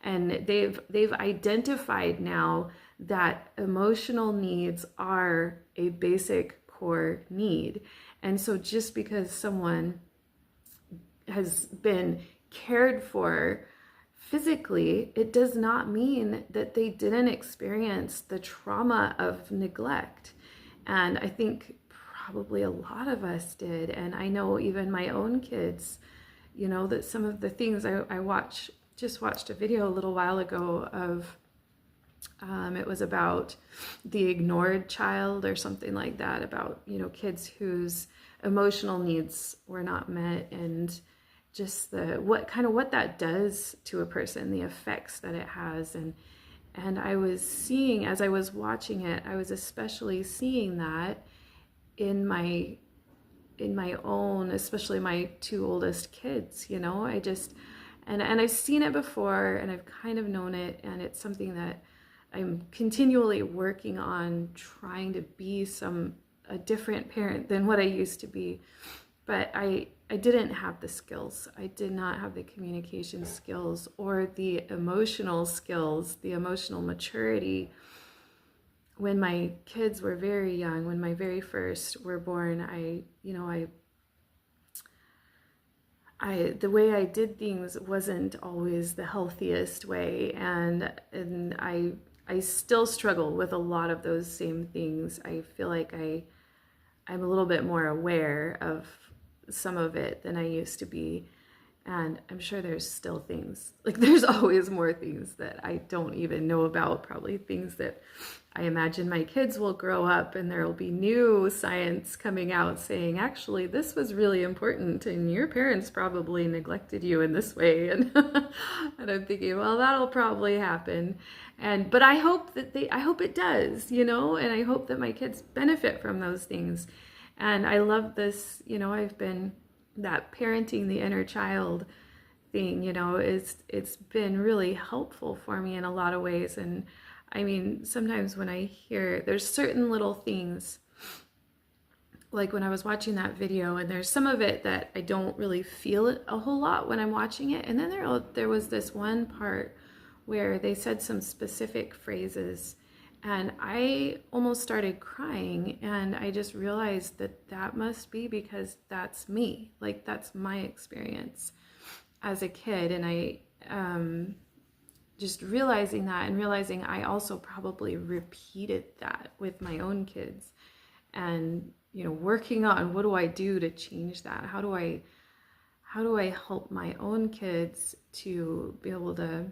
And they've identified now that emotional needs are a basic core need. And so just because someone has been cared for physically, it does not mean that they didn't experience the trauma of neglect. And I think probably a lot of us did. And I know even my own kids, that some of the things just watched a video a little while ago of, it was about the ignored child or something like that, about, kids whose emotional needs were not met, and just what that does to a person, the effects that it has. And I was seeing, as I was watching it, I was especially seeing that in my own, especially my two oldest kids. And I've seen it before, and I've kind of known it, and it's something that I'm continually working on, trying to be a different parent than what I used to be. But I didn't have the skills. I did not have the communication skills or the emotional skills, the emotional maturity. When my kids were very young, when my very first were born, the way I did things wasn't always the healthiest way, and I still struggle with a lot of those same things. I feel like I'm a little bit more aware of some of it than I used to be. And I'm sure there's still things, like there's always more things that I don't even know about, probably things that I imagine my kids will grow up and there will be new science coming out saying, actually, this was really important and your parents probably neglected you in this way. And, and I'm thinking, well, that'll probably happen. But I hope I hope it does, and I hope that my kids benefit from those things. And I love this, I've been that parenting the inner child thing, it's been really helpful for me in a lot of ways. And I mean, sometimes when I hear there's certain little things, like when I was watching that video, and there's some of it that I don't really feel it a whole lot when I'm watching it. And then there was this one part where they said some specific phrases, and I almost started crying, and I just realized that must be because that's me. Like, that's my experience as a kid. And I just realizing that, and realizing I also probably repeated that with my own kids, and working on what do I do to change that? How do I help my own kids to be able to